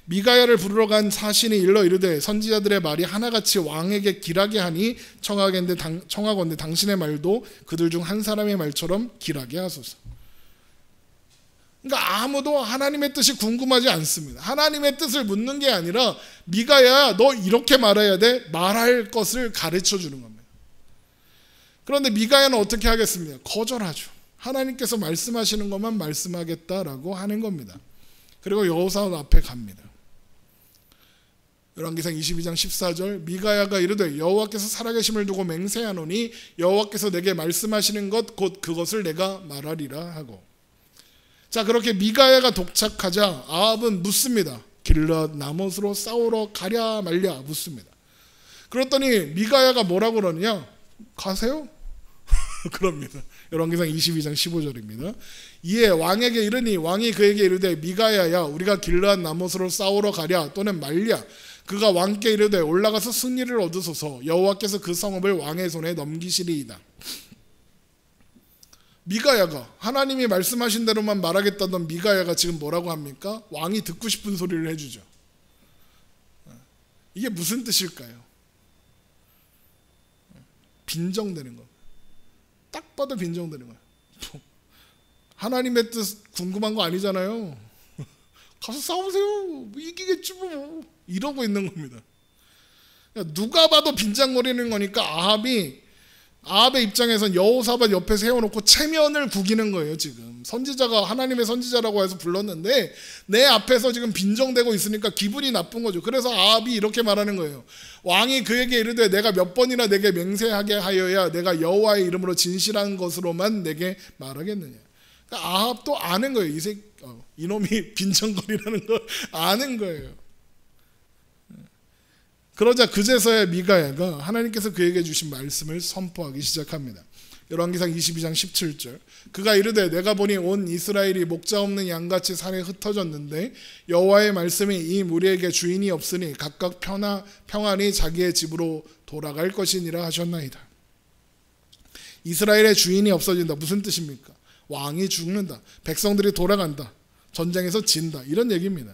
미가야를 부르러 간 사신이 일러 이르되 선지자들의 말이 하나같이 왕에게 길하게 하니 청하건대 당신의 말도 그들 중 한 사람의 말처럼 길하게 하소서. 그러니까 아무도 하나님의 뜻이 궁금하지 않습니다. 하나님의 뜻을 묻는 게 아니라 미가야, 너 이렇게 말해야 돼. 말할 것을 가르쳐 주는 겁니다. 그런데 미가야는 어떻게 하겠습니까? 거절하죠. 하나님께서 말씀하시는 것만 말씀하겠다라고 하는 겁니다. 그리고 여호사밧 앞에 갑니다. 열왕기상 22장 14절. 미가야가 이르되 여호와께서 살아계심을 두고 맹세하노니 여호와께서 내게 말씀하시는 것 곧 그것을 내가 말하리라 하고. 자, 그렇게 미가야가 도착하자 아합은 묻습니다. 길르앗 나못으로 싸우러 가랴 말랴 묻습니다. 그랬더니 미가야가 뭐라고 그러느냐? 가세요? 그럽니다. 열왕기상 22장 15절입니다. 이에 왕에게 이르니 왕이 그에게 이르되 미가야야, 우리가 길르앗 나못으로 싸우러 가랴 또는 말랴. 그가 왕께 이르되 올라가서 승리를 얻으소서 여호와께서 그 성읍을 왕의 손에 넘기시리이다. 미가야가 하나님이 말씀하신 대로만 말하겠다던 미가야가 지금 뭐라고 합니까? 왕이 듣고 싶은 소리를 해주죠. 이게 무슨 뜻일까요? 빈정되는 거. 딱 봐도 빈정되는 거예요. 하나님의 뜻 궁금한 거 아니잖아요. 가서 싸우세요. 이기겠지 뭐. 이러고 있는 겁니다. 누가 봐도 빈장거리는 거니까 아합의 입장에선 여호사밧 옆에 세워놓고 체면을 구기는 거예요. 지금 선지자가 하나님의 선지자라고 해서 불렀는데 내 앞에서 지금 빈정대고 있으니까 기분이 나쁜 거죠. 그래서 아합이 이렇게 말하는 거예요. 왕이 그에게 이르되 내가 몇 번이나 내게 맹세하게 하여야 내가 여호와의 이름으로 진실한 것으로만 내게 말하겠느냐. 그러니까 아합도 아는 거예요. 이놈이 빈정거리라는 걸 아는 거예요. 그러자 그제서야 미가야가 하나님께서 그에게 주신 말씀을 선포하기 시작합니다. 열왕기상 22장 17절. 그가 이르되 내가 보니 온 이스라엘이 목자 없는 양같이 산에 흩어졌는데 여호와의 말씀이 이 무리에게 주인이 없으니 각각 평안히 자기의 집으로 돌아갈 것이니라 하셨나이다. 이스라엘의 주인이 없어진다. 무슨 뜻입니까? 왕이 죽는다. 백성들이 돌아간다. 전쟁에서 진다. 이런 얘기입니다.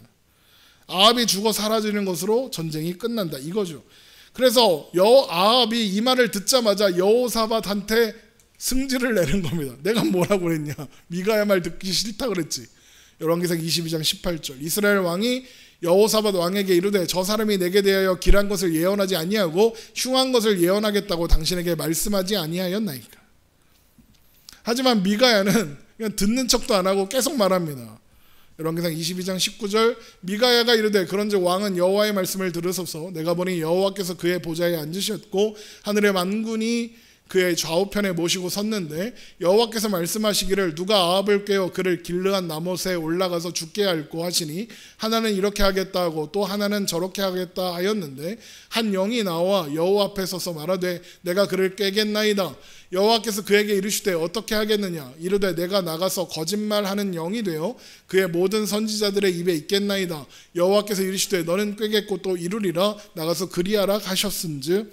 아합이 죽어 사라지는 것으로 전쟁이 끝난다 이거죠. 그래서 아합이 이 말을 듣자마자 여호사밧한테 승질을 내는 겁니다. 내가 뭐라고 그랬냐? 미가야 말 듣기 싫다 그랬지. 열왕기상 22장 18절. 이스라엘 왕이 여호사밧 왕에게 이르되 저 사람이 내게 대하여 길한 것을 예언하지 아니하고 흉한 것을 예언하겠다고 당신에게 말씀하지 아니하였나이까. 하지만 미가야는 그냥 듣는 척도 안 하고 계속 말합니다. 열왕기상 22장 19절. 미가야가 이르되 그런즉 왕은 여호와의 말씀을 들으소서. 내가 보니 여호와께서 그의 보좌에 앉으셨고 하늘의 만군이 그의 좌우편에 모시고 섰는데 여호와께서 말씀하시기를 누가 아합을 꾀어 그를 길르한 나못에 올라가서 죽게 할고 하시니 하나는 이렇게 하겠다 하고 또 하나는 저렇게 하겠다 하였는데 한 영이 나와 여호와 앞에 서서 말하되 내가 그를 꾀겠나이다. 여호와께서 그에게 이르시되 어떻게 하겠느냐. 이르되 내가 나가서 거짓말하는 영이 되어 그의 모든 선지자들의 입에 있겠나이다. 여호와께서 이르시되 너는 꾀겠고 또 이루리라. 나가서 그리하라 하셨은즉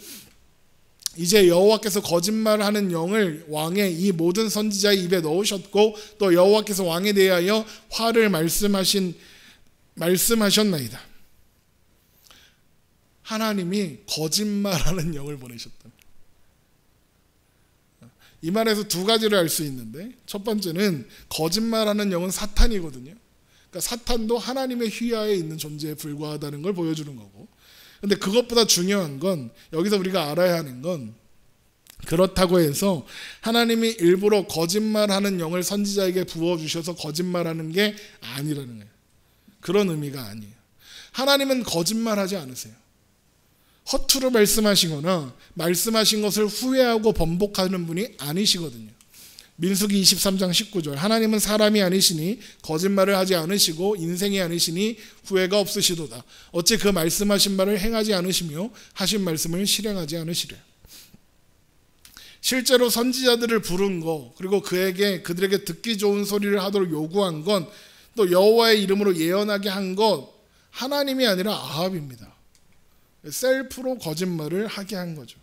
이제 여호와께서 거짓말하는 영을 왕의 이 모든 선지자의 입에 넣으셨고 또 여호와께서 왕에 대하여 화를 말씀하셨나이다. 하나님이 거짓말하는 영을 보내셨다. 이 말에서 두 가지를 알 수 있는데 첫 번째는 거짓말하는 영은 사탄이거든요. 그러니까 사탄도 하나님의 휘하에 있는 존재에 불과하다는 걸 보여주는 거고, 근데 그것보다 중요한 건 여기서 우리가 알아야 하는 건 그렇다고 해서 하나님이 일부러 거짓말하는 영을 선지자에게 부어주셔서 거짓말하는 게 아니라는 거예요. 그런 의미가 아니에요. 하나님은 거짓말하지 않으세요. 허투루 말씀하시거나 말씀하신 것을 후회하고 번복하는 분이 아니시거든요. 민수기 23장 19절 하나님은 사람이 아니시니 거짓말을 하지 않으시고 인생이 아니시니 후회가 없으시도다. 어찌 그 말씀하신 바를 행하지 않으시며 하신 말씀을 실행하지 않으시려. 실제로 선지자들을 부른 거 그리고 그들에게 듣기 좋은 소리를 하도록 요구한 건 또 여호와의 이름으로 예언하게 한 것 하나님이 아니라 아합입니다. 셀프로 거짓말을 하게 한 거죠.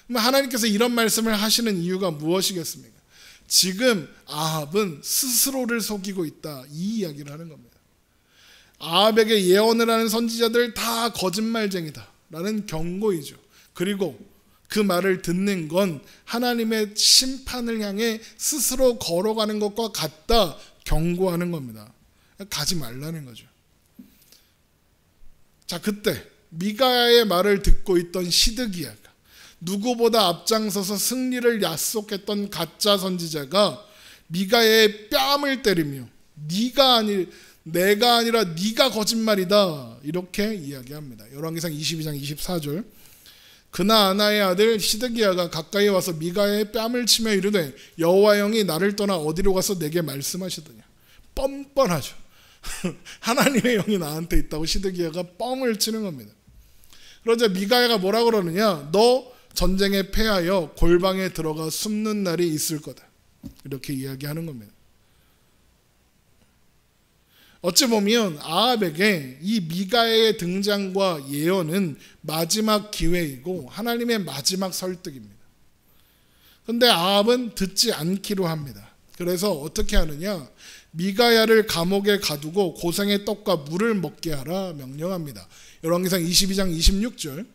그럼 하나님께서 이런 말씀을 하시는 이유가 무엇이겠습니까? 지금 아합은 스스로를 속이고 있다, 이 이야기를 하는 겁니다. 아합에게 예언을 하는 선지자들 다 거짓말쟁이다 라는 경고이죠. 그리고 그 말을 듣는 건 하나님의 심판을 향해 스스로 걸어가는 것과 같다 경고하는 겁니다. 가지 말라는 거죠. 자, 그때 미가야의 말을 듣고 있던 시드기야가 누구보다 앞장서서 승리를 약속했던 가짜 선지자가 미가야의 뺨을 때리며 내가 아니라 네가 거짓말이다 이렇게 이야기합니다. 열왕기상 22장 24절 그나아나의 아들 시드기야가 가까이 와서 미가야의 뺨을 치며 이르되 여호와 영이 나를 떠나 어디로 가서 내게 말씀하시더냐. 뻔뻔하죠. 하나님의 영이 나한테 있다고 시드기야가 뻥을 치는 겁니다. 그러자 미가야가 뭐라 그러느냐. 너 전쟁에 패하여 골방에 들어가 숨는 날이 있을 거다. 이렇게 이야기하는 겁니다. 어찌 보면 아합에게 이 미가야의 등장과 예언은 마지막 기회이고 하나님의 마지막 설득입니다. 그런데 아합은 듣지 않기로 합니다. 그래서 어떻게 하느냐. 미가야를 감옥에 가두고 고생의 떡과 물을 먹게 하라 명령합니다. 열왕기상 22장 26절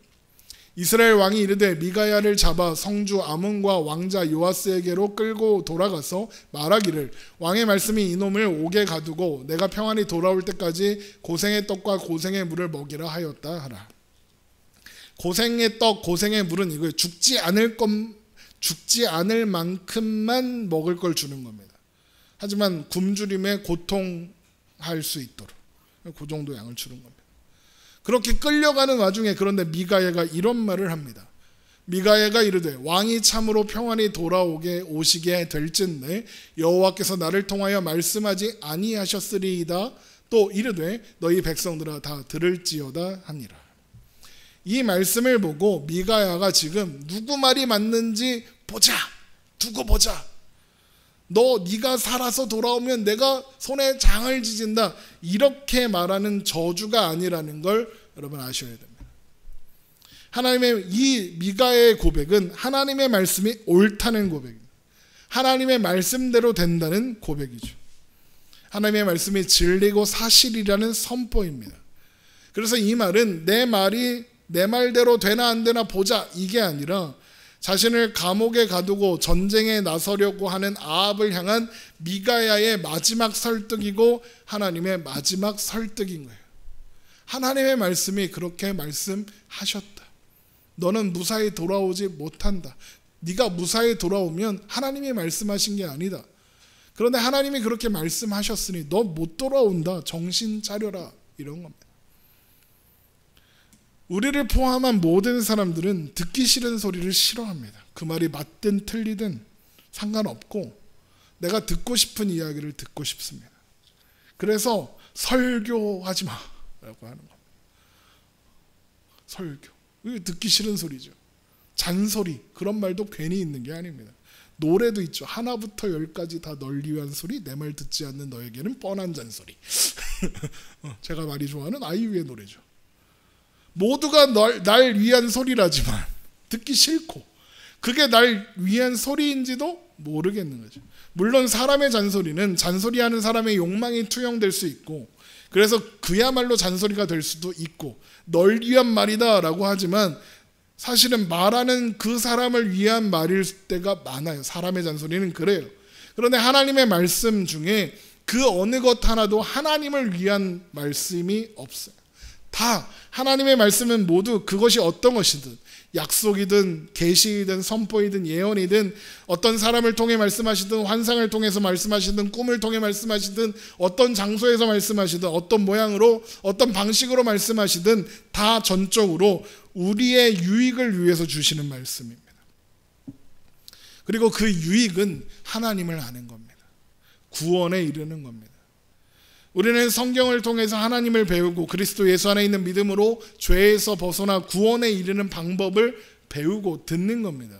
이스라엘 왕이 이르되 미가야를 잡아 성주 아몬과 왕자 요아스에게로 끌고 돌아가서 말하기를 왕의 말씀이 이놈을 옥에 가두고 내가 평안히 돌아올 때까지 고생의 떡과 고생의 물을 먹이라 하였다 하라. 고생의 떡, 고생의 물은 이거예요. 죽지 않을 만큼만 먹을 걸 주는 겁니다. 하지만 굶주림에 고통할 수 있도록 그 정도 양을 주는 겁니다. 그렇게 끌려가는 와중에 그런데 미가야가 이런 말을 합니다. 미가야가 이르되 왕이 참으로 평안히 오시게 될진데 여호와께서 나를 통하여 말씀하지 아니하셨으리이다. 또 이르되 너희 백성들아 다 들을지어다 하니라. 이 말씀을 보고 미가야가 지금 누구 말이 맞는지 두고 보자. 네가 살아서 돌아오면 내가 손에 장을 지진다. 이렇게 말하는 저주가 아니라는 걸 여러분 아셔야 됩니다. 하나님의 이 미가야의 고백은 하나님의 말씀이 옳다는 고백입니다. 하나님의 말씀대로 된다는 고백이죠. 하나님의 말씀이 진리고 사실이라는 선포입니다. 그래서 이 말은 내 말이 내 말대로 되나 안 되나 보자 이게 아니라 자신을 감옥에 가두고 전쟁에 나서려고 하는 아합을 향한 미가야의 마지막 설득이고 하나님의 마지막 설득인 거예요. 하나님의 말씀이 그렇게 말씀하셨다. 너는 무사히 돌아오지 못한다. 네가 무사히 돌아오면 하나님이 말씀하신 게 아니다. 그런데 하나님이 그렇게 말씀하셨으니 너 못 돌아온다. 정신 차려라. 이런 겁니다. 우리를 포함한 모든 사람들은 듣기 싫은 소리를 싫어합니다. 그 말이 맞든 틀리든 상관없고 내가 듣고 싶은 이야기를 듣고 싶습니다. 그래서 설교하지 마라고 하는 겁니다. 설교. 이거 듣기 싫은 소리죠. 잔소리. 그런 말도 괜히 있는 게 아닙니다. 노래도 있죠. 하나부터 열까지 다 널 위한 소리, 내 말 듣지 않는 너에게는 뻔한 잔소리. 제가 많이 좋아하는 아이유의 노래죠. 모두가 날 위한 소리라지만 듣기 싫고 그게 날 위한 소리인지도 모르겠는 거죠. 물론 사람의 잔소리는 잔소리하는 사람의 욕망이 투영될 수 있고 그래서 그야말로 잔소리가 될 수도 있고 널 위한 말이다 라고 하지만 사실은 말하는 그 사람을 위한 말일 때가 많아요. 사람의 잔소리는 그래요. 그런데 하나님의 말씀 중에 그 어느 것 하나도 하나님을 위한 말씀이 없어요. 다 하나님의 말씀은 모두 그것이 어떤 것이든 약속이든 계시이든 선포이든 예언이든 어떤 사람을 통해 말씀하시든 환상을 통해서 말씀하시든 꿈을 통해 말씀하시든 어떤 장소에서 말씀하시든 어떤 모양으로 어떤 방식으로 말씀하시든 다 전적으로 우리의 유익을 위해서 주시는 말씀입니다. 그리고 그 유익은 하나님을 아는 겁니다. 구원에 이르는 겁니다. 우리는 성경을 통해서 하나님을 배우고 그리스도 예수 안에 있는 믿음으로 죄에서 벗어나 구원에 이르는 방법을 배우고 듣는 겁니다.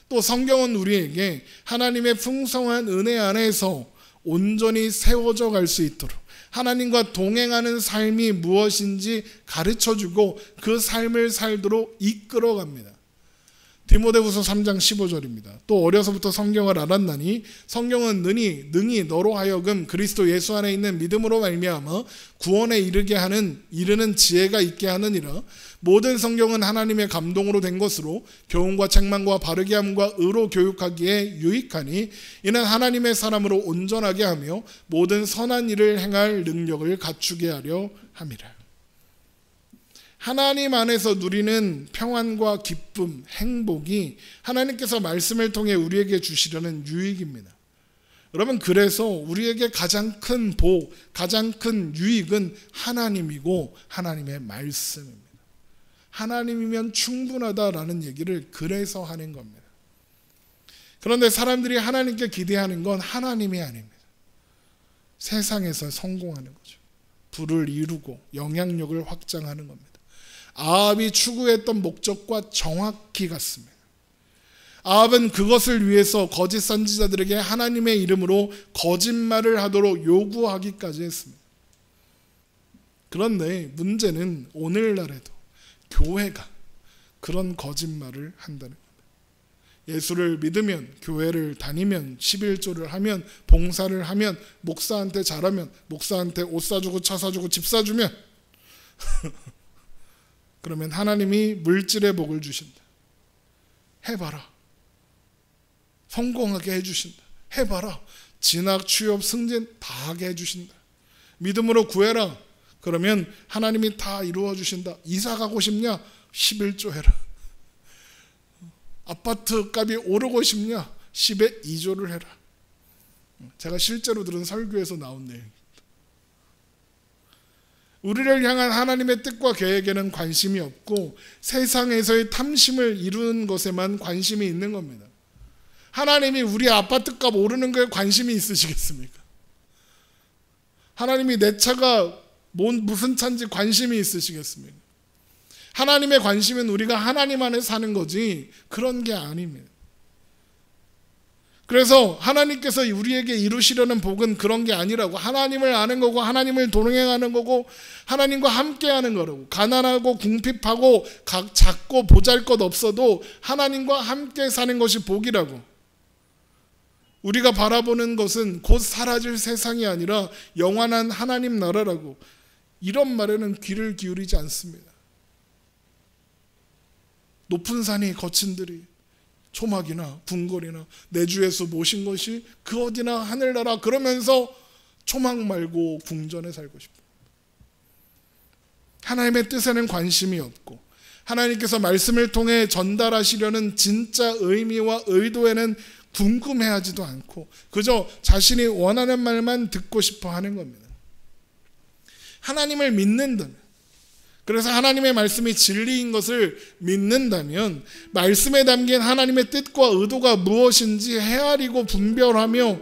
또 성경은 우리에게 하나님의 풍성한 은혜 안에서 온전히 세워져 갈 수 있도록 하나님과 동행하는 삶이 무엇인지 가르쳐주고 그 삶을 살도록 이끌어갑니다. 디모데후서 3장 15절입니다. 또 어려서부터 성경을 알았나니 성경은 능히 너로 하여금 그리스도 예수 안에 있는 믿음으로 말미암아 구원에 이르는 지혜가 있게 하느니라. 모든 성경은 하나님의 감동으로 된 것으로 교훈과 책망과 바르게 함과 의로 교육하기에 유익하니 이는 하나님의 사람으로 온전하게 하며 모든 선한 일을 행할 능력을 갖추게 하려 함이라. 하나님 안에서 누리는 평안과 기쁨, 행복이 하나님께서 말씀을 통해 우리에게 주시려는 유익입니다. 여러분, 그래서 우리에게 가장 큰 복, 가장 큰 유익은 하나님이고 하나님의 말씀입니다. 하나님이면 충분하다라는 얘기를 그래서 하는 겁니다. 그런데 사람들이 하나님께 기대하는 건 하나님이 아닙니다. 세상에서 성공하는 거죠. 부를 이루고 영향력을 확장하는 겁니다. 아합이 추구했던 목적과 정확히 같습니다. 아합은 그것을 위해서 거짓 선지자들에게 하나님의 이름으로 거짓말을 하도록 요구하기까지 했습니다. 그런데 문제는 오늘날에도 교회가 그런 거짓말을 한다는 겁니다. 예수를 믿으면, 교회를 다니면, 11조를 하면, 봉사를 하면, 목사한테 잘하면, 목사한테 옷 사주고 차 사주고 집 사주면 그러면 하나님이 물질의 복을 주신다. 해봐라. 성공하게 해주신다. 해봐라. 진학, 취업, 승진 다 하게 해주신다. 믿음으로 구해라. 그러면 하나님이 다 이루어 주신다. 이사 가고 싶냐? 11조 해라. 아파트 값이 오르고 싶냐? 10에 2조를 해라. 제가 실제로 들은 설교에서 나온 내용입니다. 우리를 향한 하나님의 뜻과 계획에는 관심이 없고 세상에서의 탐심을 이루는 것에만 관심이 있는 겁니다. 하나님이 우리 아파트값 오르는 거에 관심이 있으시겠습니까? 하나님이 내 차가 무슨 차인지 관심이 있으시겠습니까? 하나님의 관심은 우리가 하나님 안에 사는 거지 그런 게 아닙니다. 그래서 하나님께서 우리에게 이루시려는 복은 그런 게 아니라고, 하나님을 아는 거고 하나님을 동행하는 거고 하나님과 함께하는 거라고. 가난하고 궁핍하고 작고 보잘것 없어도 하나님과 함께 사는 것이 복이라고. 우리가 바라보는 것은 곧 사라질 세상이 아니라 영원한 하나님 나라라고. 이런 말에는 귀를 기울이지 않습니다. 높은 산이 거친 들이 초막이나 궁궐이나 내주에서 모신 것이 그 어디나 하늘나라 그러면서 초막 말고 궁전에 살고 싶어. 하나님의 뜻에는 관심이 없고 하나님께서 말씀을 통해 전달하시려는 진짜 의미와 의도에는 궁금해하지도 않고 그저 자신이 원하는 말만 듣고 싶어 하는 겁니다. 하나님을 믿는다면 그래서 하나님의 말씀이 진리인 것을 믿는다면 말씀에 담긴 하나님의 뜻과 의도가 무엇인지 헤아리고 분별하며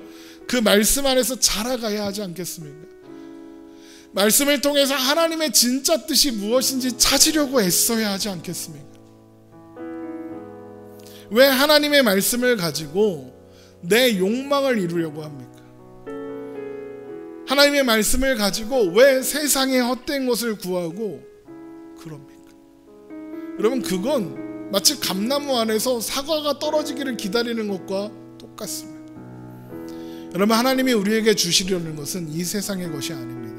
그 말씀 안에서 자라가야 하지 않겠습니까? 말씀을 통해서 하나님의 진짜 뜻이 무엇인지 찾으려고 애써야 하지 않겠습니까? 왜 하나님의 말씀을 가지고 내 욕망을 이루려고 합니까? 하나님의 말씀을 가지고 왜 세상의 헛된 것을 구하고 그럽니까? 여러분, 그건 마치 감나무 안에서 사과가 떨어지기를 기다리는 것과 똑같습니다. 여러분, 하나님이 우리에게 주시려는 것은 이 세상의 것이 아닙니다.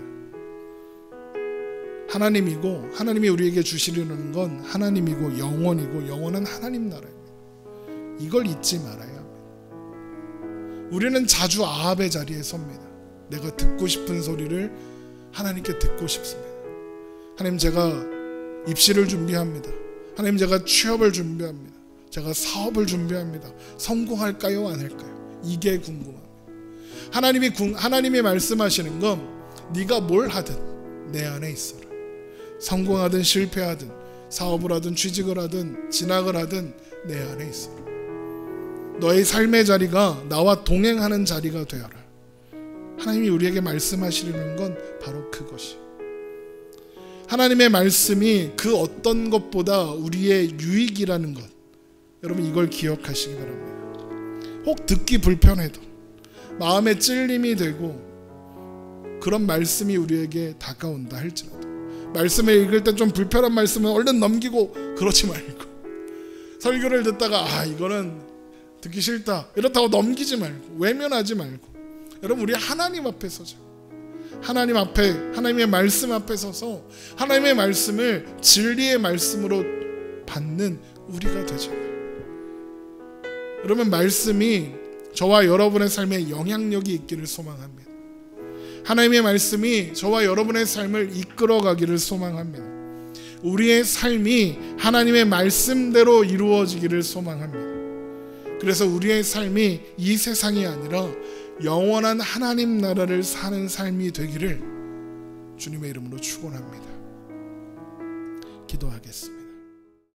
하나님이고, 하나님이 우리에게 주시려는 건 하나님이고 영원이고 영원한 하나님 나라입니다. 이걸 잊지 말아야 합니다. 우리는 자주 아합의 자리에 섭니다. 내가 듣고 싶은 소리를 하나님께 듣고 싶습니다. 하나님, 제가 입시를 준비합니다. 하나님, 제가 취업을 준비합니다. 제가 사업을 준비합니다. 성공할까요, 안 할까요? 이게 궁금합니다. 하나님이 말씀하시는 건 네가 뭘 하든 내 안에 있어라. 성공하든 실패하든 사업을 하든 취직을 하든 진학을 하든 내 안에 있어라. 너의 삶의 자리가 나와 동행하는 자리가 되어라. 하나님이 우리에게 말씀하시려는 건 바로 그것이. 하나님의 말씀이 그 어떤 것보다 우리의 유익이라는 것, 여러분 이걸 기억하시기 바랍니다. 혹 듣기 불편해도 마음에 찔림이 되고 그런 말씀이 우리에게 다가온다 할지라도, 말씀을 읽을 때 좀 불편한 말씀은 얼른 넘기고 그러지 말고, 설교를 듣다가 이거는 듣기 싫다 이렇다고 넘기지 말고 외면하지 말고, 여러분 우리 하나님 앞에 서자. 하나님 앞에, 하나님의 말씀 앞에 서서 하나님의 말씀을 진리의 말씀으로 받는 우리가 되잖아요. 여러분, 말씀이 저와 여러분의 삶에 영향력이 있기를 소망합니다. 하나님의 말씀이 저와 여러분의 삶을 이끌어가기를 소망합니다. 우리의 삶이 하나님의 말씀대로 이루어지기를 소망합니다. 그래서 우리의 삶이 이 세상이 아니라 영원한 하나님 나라를 사는 삶이 되기를 주님의 이름으로 축원합니다. 기도하겠습니다.